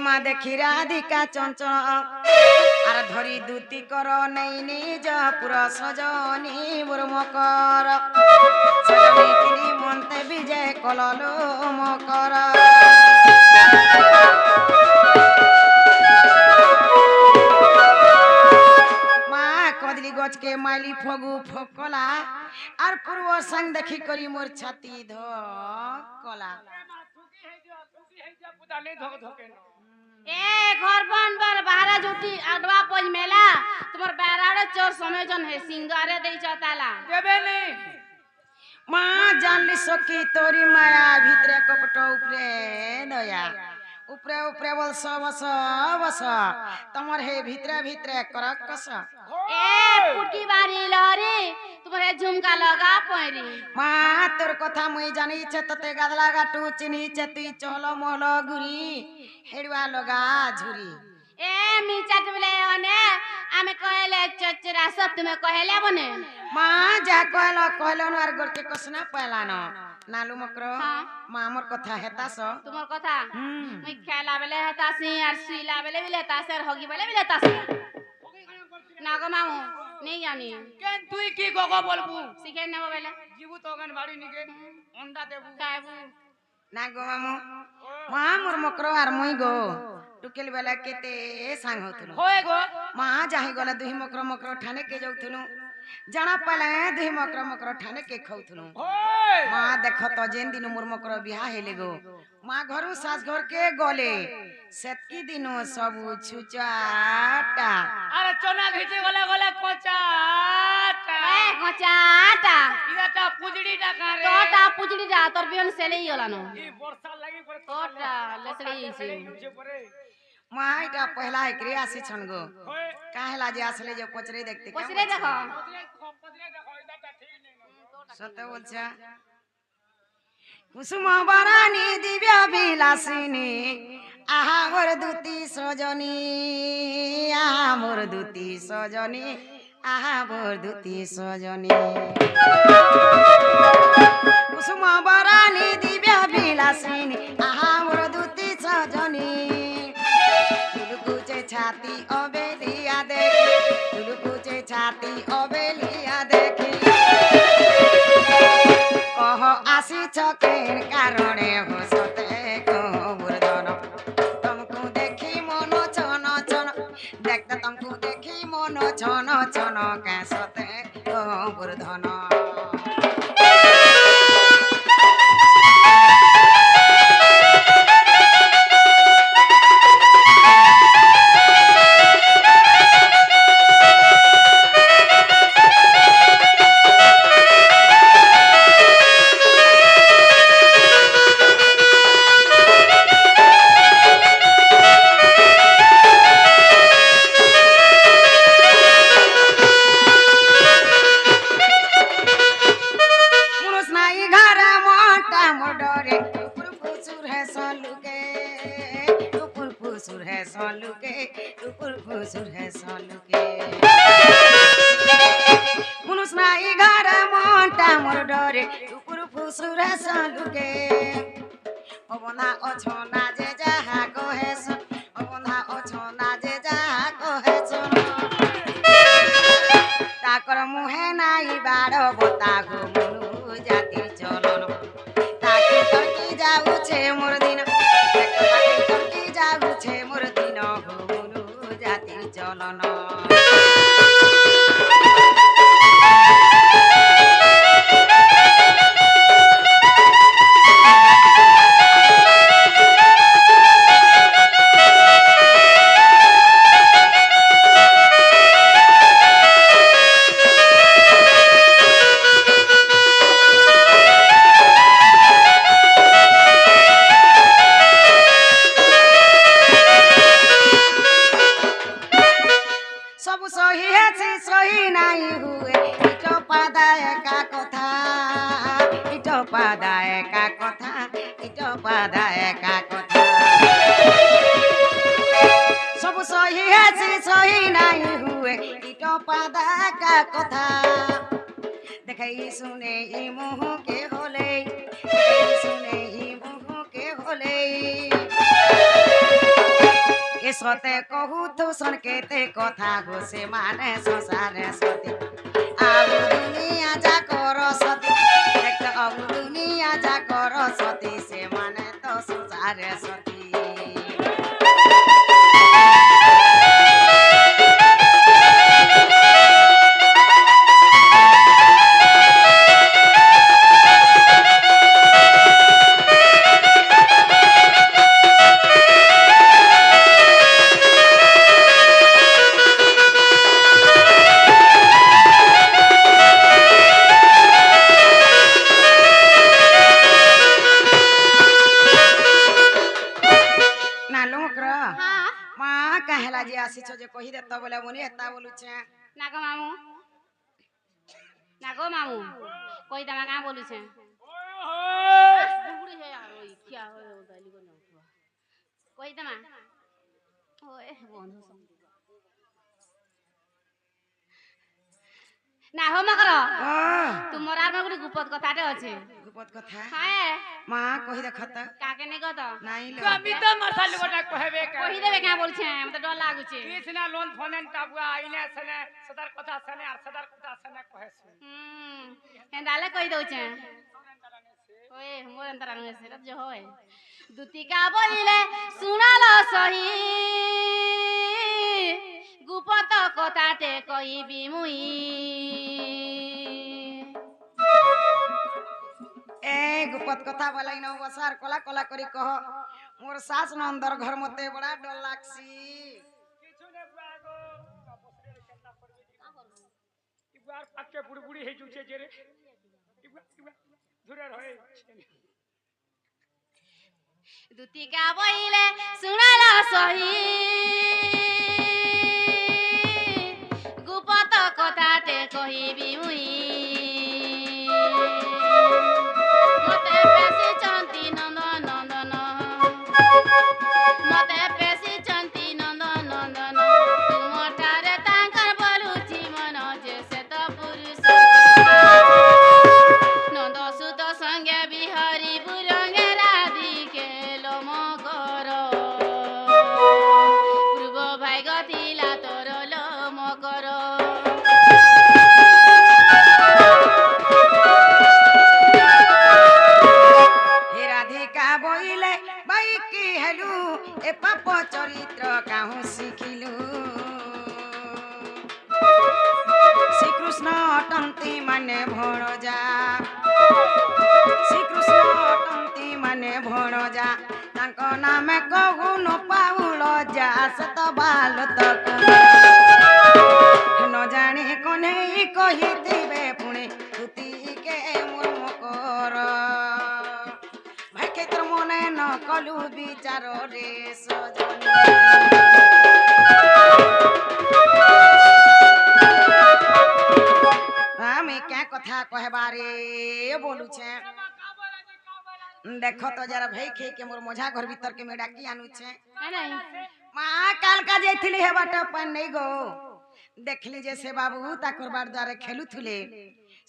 মা দেখি রাধিকা চঞ্চল আর ধরি দুতি কর নেই নিজ পুর সজনী মোর মকর সজনী তিনি মন্তে বিজয় কললো মকর মা কদলি গছকে মাইলি ফগু ফকলা আর পূর্ব সঙ্গ দেখি করি মোর ছাতি ধকলা এ ঘর বনবার বাহারা জুটি আডবা পজ মেলা তোমার বেড়াড়ে চোর সময়জন হে সিঙ্গারে দেইছ তালা দেবে নে মা জানলি সখী তোরি মায়া ভিতরে কপট উপরে দয়া উপরে উপরে বলছ বস বস তোমার হে ভিতরে ভিতরে করক কস এ পুটি বাড়ি লরি তোমার ঝুমকা লগা পয়রি মা তোর কথা মুই জানিছে ততে গাদলা গাটু চিনিছে তুই চহল মহল গুরি হেড়ুয়া লগা ঝুরি এ মিচাট বলে অনে আমি কইলে চচরা সব তুমি কইলে বনে মা যা কইল কইল আর গরকে কসনা পাইলান নালু মকর মা আমার কথা হেতাস তোমার কথা মুই খেলা বেলে হেতাসি আর শুইলা বেলে বিলে হেতাসি আর হগি বেলে বিলে হেতাসি না গো মামু নেই জানি কেন তুই কি গগো বলবু শিখে নেব বেলে জীবু তো ওখান বাড়ি নিকে অন্ডা দেবু খাইবু না গো মামু মা মোর মকর আর মুই গো টুকেল বেলা কেতে সাং হতুল होए गो মা যাহি গলে দুহি মকর মকর ঠানে কে যাউথুলু জানা পালে দুহি মকর মকর ঠানে কে খাউথুলু होए মা দেখ তো যেন দিন মোর মকর বিয়া হেলে গো মা ঘরু সাস ঘর কে গলে সেতকি দিন সব ছুচাটা अरे चना घिचे गला गला कोचाटा এ গচাটা इदाटा पुजड़ीटा कारे তোটা পুজড়িটা তোর বিয়ন সেলেই গলানো ई वर्षा लगी पड़े তোটা লেসড়িছে नीचे पड़े মা এটা পহলা একরে আসি ছন গো होए কাহেলা যে আসলে যে পচরে দেখতে পছরে দেখো पदरे देखो इदाटा ठीक नहीं সত্য বলছে কুসুম বরানি দিব্য বিলাসিনী আহা মোর দুতি সজনী আহা মোর দুতি সজনী আহা মোর দুতি সজনী কুসুম বরানি দিব্য বিলাসিনী আহা মোর দুতি সজনী তুলকুচে ছাতি অবেলিয়া দেখি তুলকুচে ছাতি অবেলিয়া দেখি কহ আসি চকের কারণে হসতে গোবর্ধন তমকু দেখি মন ছন ছন দেখতে তমকু দেখি মন ছন ছন কেসতে গোবর্ধন অবনা অছনা যে যাহা কহেছ অবনা অছনা যে যাহা কহেছ তাকর মুহে নাই বাড় বতা গো মনু জাতির চলন তাকে তর্কি যাউছে মোর দিন তাকে তর্কি যাউছে মোর দিন গো মনু জাতির চলন सब सही है सही नहीं हुए पादा का कथा देखाई सुने ई मुह के होले सुने ई मुह के होले সতে কহু তো সন কেতে কথা গো সে মানে সংসারে সতী আউ দুনিয়া যা কর সতী একটা আউ দুনিয়া যা কর সতী সে মানে তো সংসারে সতী हाँ माँ कहेला जे आसीछ जे कहि दे तो बोले मुनी एता बोलुछे नागो मामू कोई दमा का बोलू छे बुबुड़ी है यार ओई क्या हो दाली को नउठवा कोई दमा ओए बंधु सम ना हो मकर तुमर आर में गुडी गुपत कथाटे अछि गुपत कथा हाय माँ कहि दे खत काके ने गत नाही लो कविता मसाल गोटा कहबे का कहि देबे का बोल छे हम त डर लागु छे कृष्णा लोन फोनन टाबुआ आइने सने सदर कथा सने और सदर कथा सने कहे छे हेंदाले कहि दउ छे ओए मोर अंतर आनु से रब जो होय दुतिका बोलिले सुनालो सही गुपत कथाटे कहिबी मुई ए गुपत कथा बोलाई न बसार कला कला करी कह मोर सास न अंदर घर मते बड़ा डर लागसी किछु ने बागो बसरे केतना पड़बे इबार पाके बुड़बुड़ी हे जुचे जे रे धुरे रहे दुतिका बोइले सुनालो सही गुपत कथाटे कहिबी मुई मते पेसी चंती नंदन नंदन मते पेसी चंती नंदन नंदन तुमठारे तांकर बोलुची मन जे से तो पुरुष नंद सुत संगे बिहारी बुरंगे राधिके लोम कर पूर्व भाई गतिला तोर लोम कर हे राधिका बोइले बाई की हेलु ए पाप चरित्र काहू सिखिलु श्री कृष्ण अटंती माने भणजा श्री कृष्ण अटंती माने भणजा तांको नामे कहू न पाउल जा सत बाल तक न जाने कोने कहि दिबे पुणे तुति के मोर मकर भाई के तर मने न कलु विचार रे सजनी আমি क्या कथा कहबारे बोलू छे देखो तो जरा भाई खे के मोर मझा घर भीतर के में डाकी आनु छे नहीं मां काल का जाइथिली हे बाटा पन नहीं गो देखली जे से बाबू ताकर बार द्वारे खेलु थुले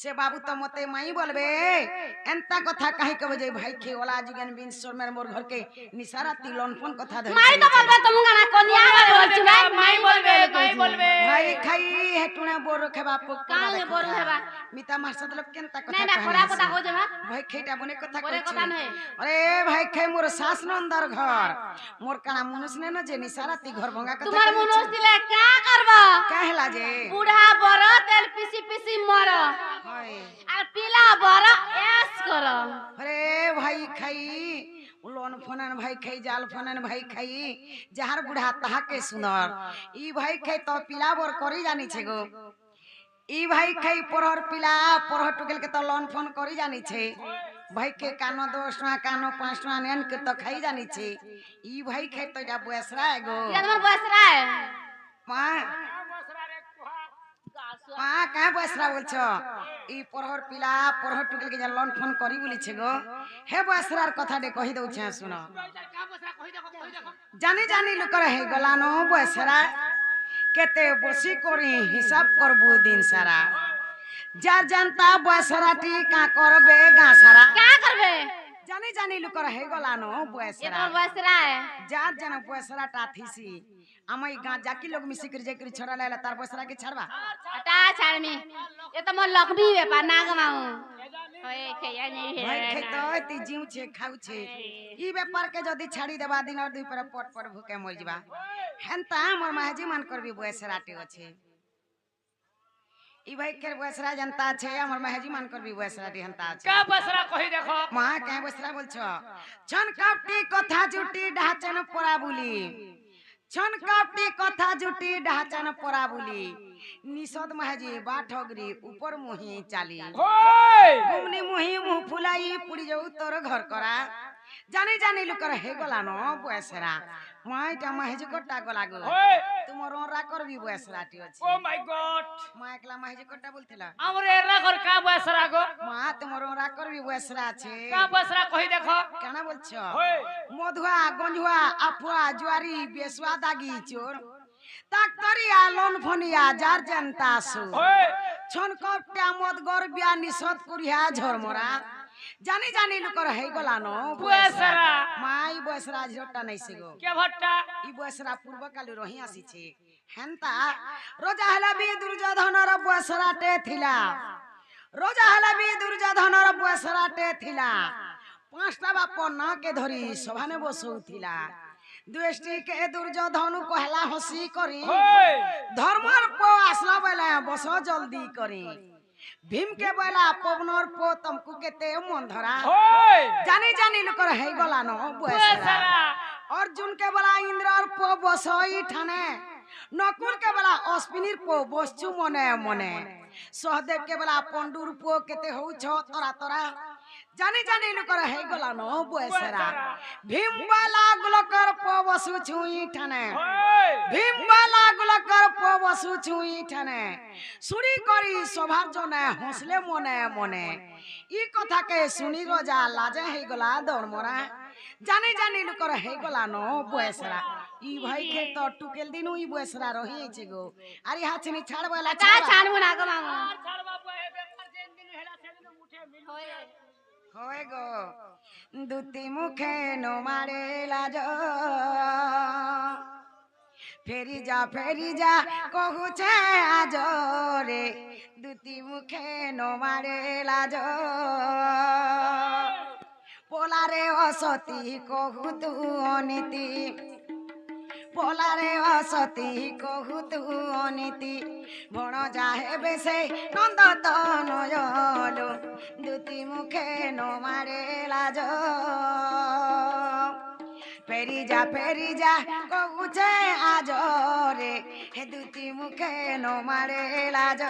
से बाबू तो मते माई बोलबे एंता कथा काहे कबे जे भाई खे वाला जुगन बिन सोर में मोर घर के निसारा तिलन फोन कथा धरि माई तो बोलबे तुम गाना कोनिया वाले बोल छी माई बोलबे भाई खाई हेटुने बोर खेबा पक काले बोर हेबा मिता मार सदलब केनता कथा नहीं ना खरा पता हो जेबा भाई खेटा बने कथा बोले कहछि कथा नहीं अरे भाई खे मोर सास न अंदर घर मोर काना मनुष्य ने न जे निसारा ती घर भंगा कथा तुम्हार मनुष्य दिले क्या करबा कहला जे बूढ़ा बर तेल पीसी पीसी मर हाय और पीला बर ऐस कर अरे भाई खाई लोन फनन भाई खाई जाल फनन भाई खाई जहार बुढ़ा तहा के सुनर ई भाई खाई तो पिला बर करी जानी छे गो ई भाई खाई परहर पिला परहर टुकेल के तो लोन फोन करी जानी छे भाई के कानो 10 टका कानो 5 टका नेन के तो खाई जानी छे ई भाई खाई तो जा बसरा है गो ये तुम्हार बसरा है मां मां का बसरा बोल छ ई परहर पिला परहर टुकेल के जा लोन फोन करी बोली छे गो हे बसरार कथा दे कहि दउ छे सुनो जानी जानी लोक रहे गलानो बसरा केते बसी करी हिसाब करबो दिन सारा जा जनता बसराटी का करबे गा सारा क्या करबे जानी জানি জানি লুকর হয়ে গলানো ये বয়সরা तो बसरा है যার যেন বয়সরাটা থিসি আমি গাঁ জাকি লোক মিশি করে যাই করে ছড়া লাইলা তার বয়সরা কি ছাড়বা हटा छाड़ में ये तो मोर लकबी है पा नाग माऊ ओए खैया नहीं ভাই है খেত তি জিউছে খাউছে ই ব্যাপার কে যদি ছাড়ি দেবা দিন আর দুই পর পট পট ভুকে মর যাবা হেনতা মোর মাহাজি মান করবি বয়সরাটি আছে ই ভাই কের বয়সরা জানতা আছে আমার মাহাজি মান করবি বয়সরাটি হেনতা আছে का बसरा कही देखो মা কে বয়সরা বলছো ছন কাপটি কথা জুটি ঢাচন পড়া বুলি ছন কাপটি কথা জুটি ঢাচন পড়া বুলি নিষদ মাহাজি বা ঠগরি উপর মুহি চালি होय ঘুমনি মুহি মুহ ফুলাই পুড়ি যাও তোর ঘর করা জানি জানি লুকর হে গলানো বয়সরা মাইটা মাহাজি কোটা গলা গো होय তোমার ওরা করবি বয়সরাটি আছে ओ माय गॉड মা একলা মাহাজি কোটা বলছিলা हमरे एरा घर का बसरा गो মা তোমার ওরা করবি বয়সরা আছে का बसरा कही देखो কেন বলছো होय মধুয়া গঞ্জুয়া আফুয়া জুয়ারি বেসুয়া দাগি চোর তাকতরিয়া লন ফনিয়া যার জনতা সু होय ছন কপটা মদ গরবিয়া নিষদ কুরিয়া ঝরমরা জানি জানি লুকর হই গলানো बसरा মাই বয়সরা ঝরটা নাইছে গো के भट्टा ই বয়সরা পূর্বকালে রহি আসিছে হেনতা রোজা হেলা বি দুর্যোধনর বয়সরাটে থিলা রোজা হেলা বি দুর্যোধনর বয়সরাটে থিলা পাঁচটা বাপ না কে ধরি সভানে বসৌথিলা দুষ্টি কে দুর্যোধন কহলা হসি করি होय ধর্মর পো আসলা বেলা বস জলদি করি ভীম কে বেলা পবনর পো তমকু কেতে মন ধরা होय জানি জানি লুকর হই গলানো বয়সরা बसरा अर्जुन के बला इंद्रर पो बसई ठाने नकुल के बला अश्विनीर पो बसचु मने मने सहदेव के बला पंडुर पो केते हउ छ तोरा तोरा जानी जानी लुकर हे गलानो बयसरा भीम वाला गुलकर पो बसु छुई ठाने होय भीम वाला गुलकर पो बसु छुई ठाने सुरी करी सभार जने हंसले मने मने ई कथा के सुनी रोजा लाजे हे गला दौड़ मोरा জানি জানি লুকর হে গলানো বয়সরা ই ভাই খে তো টুকেল দিনু ই বয়সরা রহিছে গো আরে হাছনি ছাড়বালা हटा छाड़ में नाग माऊ छाड़ बाबू हे बेकार जेन दिन हेला से दिन मुठे मिल হয় গো দুতি মুখে নো মারে লাজ ফেরি যা কহুছে আজ রে দুতি মুখে নো মারে লাজ পোলারে অসতি কহু তু অনীতি পোলারে অসতি কহু তু অনীতি ভণ যাহে বেশে নন্দ তনয়লো দুতি মুখে নো মারে লাজ ফেরি যা কহুছে আজ রে হে দুতি মুখে নো মারে লাজ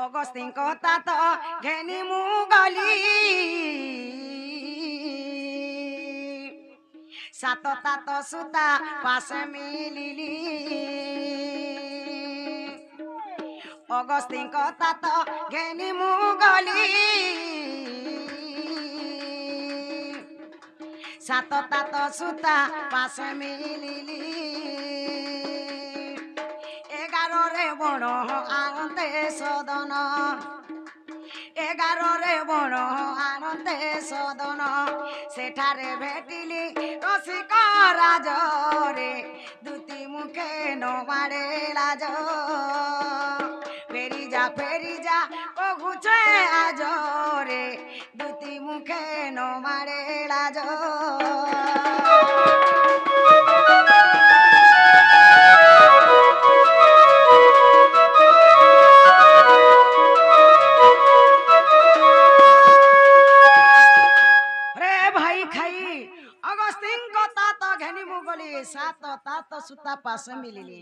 অগস্তিন কথা তো ঘেনি মু গলি সাততা তো সুতা পাশে মিলিলি অগস্তিন কথা তো ঘেনি মু গলি সাততা তো সুতা পাশে মিলিলি 11 রে বড় আনন্দে সদন 11 রে বড় আনন্দে সদন সেঠারে ভেটিলি রসিক রাজ রে দুতি মুখে নমারে লাজ ফেরি যা কহুছে আজ রে দুতি মুখে নমারে লাজ सात तात सुता पास मिलिली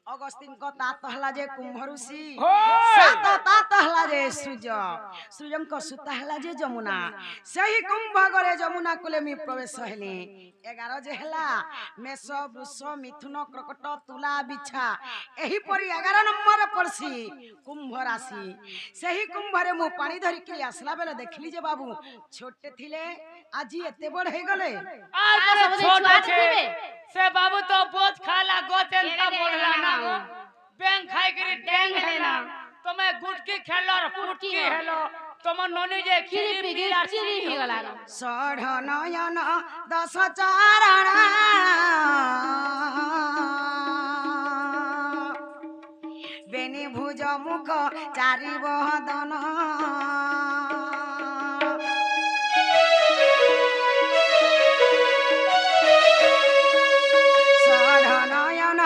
अगस्तिन को तात हला जे कुंभ ऋषि सात तात हला जे सूर्यम को सुता हला जे जमुना सही कुंभ गरे जमुना कुले मी प्रवेश हेले 11 जे हला मेष वृष मिथुन कर्कट तुला बिछा एही परी 11 नंबर पड़सी कुंभ राशि सही कुंभ रे मु पानी धरि के आसला बेले देखली जे बाबू छोटे थिले আজি এতে বড় হয়ে গলে আর তা বড় সবদি ছোট ছুয়া আছে দিবে সে বাবু তো বোঝ খালা গোতেন তা এরে বড়লা না না। ব্যাং খাই করে ট্যাং ট্যাং है है ना ना। তুমি গুটকি খেলো আর ফুটকি ফুটকি হেলো তোমার ননি যে খিরি খিরি পিগি পিয়ার চিরি হয়ে গেল ষড় নয়ন দশ চরণ বেনি ভুজ মুখ চারি বদন ষড় নয়ন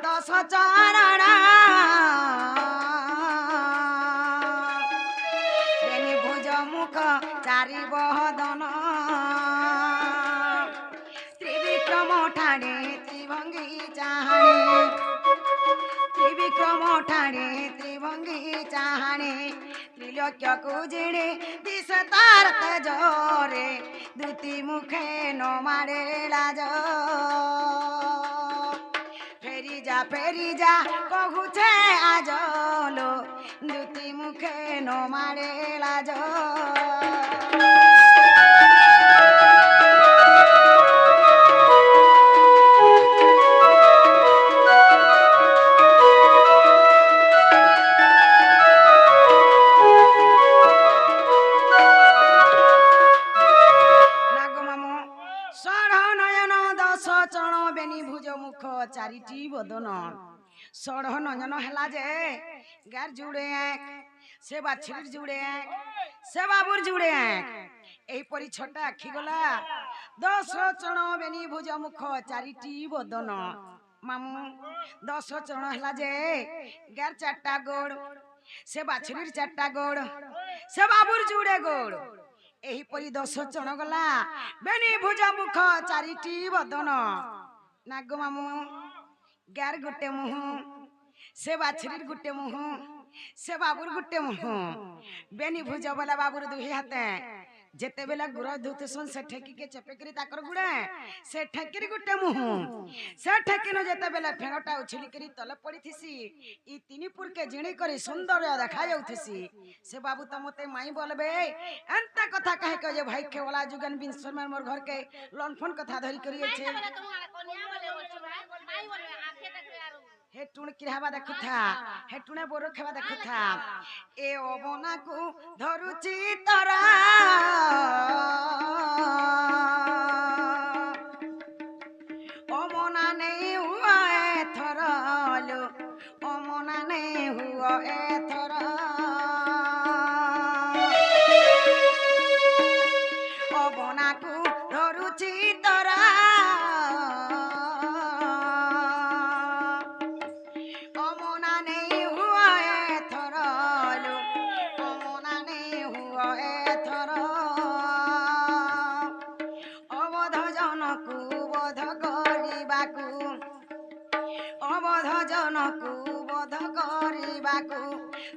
দশ চরণ বেনি ভুজ মুখ চারি বদন ত্রিবিক্রম ঠাণে ত্রিভঙ্গি চাহাণে ত্রিবিক্রম ঠাণে ত্রিভঙ্গি চাহাণে ত্রিলোক্যকু জিণে দিশ তার তেজরে দুতি মুখে ন মারে লাজ ফেরি যা কহুছে আজলো দুতি মুখে ন মারে লাজ চারিটি বদন ষড় নয়ন হেলা যে গার জুড়ে এক সে বাছুরির জুড়ে এক সে বাবুর জুড়ে এক এইপরি ছটা আখি গলা 10 চରଣ বেনি ভুজ মুখ চারিটি বদন মামু 10 চରଣ হেলা যে গার চারটা গোড় সে বাছুরির চারটা গোড় সে বাবুর জুড়ে গোড় এইপরি 10 চରଣ গলা বেনি ভুজ মুখ চারিটি বদন নাগ মামু গার গুটে মুহ সে বাছুরির গুটে মুহ সে বাবুর গুটে মুহ বেনি ভুজ বলা বাবুর দুই হাতে যেতে বেলা গুড় ধুতেছন সে ঠেকিকে চেপেকরি তাকর গুড়ে সে ঠেকিরি গুটে মুহ সে ঠেকিনো যেতে বেলা ফেণটা উছলিকরি তলে পড়িথিসি ই তিনিপুরকে জিণি করি সুন্দর দেখা যাউথিসি সে বাবু তো মতে মাই বলবে এন্তা কথা কাহে কে যে ভাই কেওলা जुगन बिन शर्मा मोर घर के लनफन कथा धरि करिएछे हे टुण किराबा देखुथा हे टुणे बोरो खेबा देखुथा ए ओबना को धरुची तरा ओमना नहीं हुआ एथरलो ओमना नहीं हुआ एथर ओबना को धरुची तरा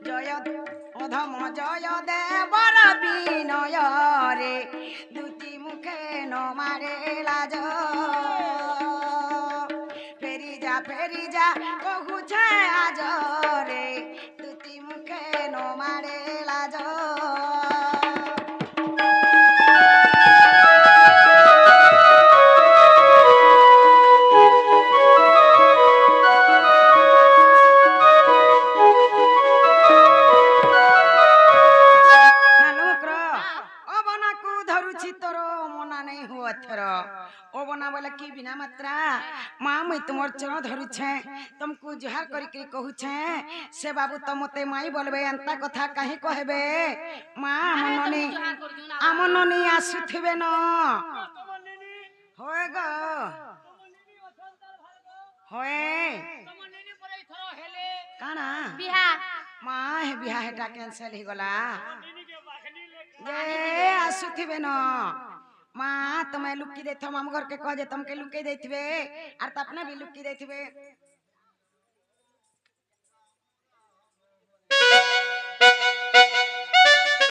জয় অধম জয় দেবর বিনয় রে দুটি মুখে ন মারে লাজ ফেরি যা কহুছে আজ রে দুটি মুখে ন মারে লাজ की बिना मात्रा माँ मुई तुमर चरण धरुछे तुमको जुहार करी कहूछे से बाबू तो मते माई बोलबे अंता कथा काहे कहबे माँ आमननी आसुथिबे न होए गो होए काना बिहा माँ हे बिहा हेटा कैंसिल ही गला ये आसुथिबे न माँ तुम्हें लुक्की देथो मामू घर के कह जे तुमके लुक्की देथिबे आर त अपना भी लुक्की देथिबे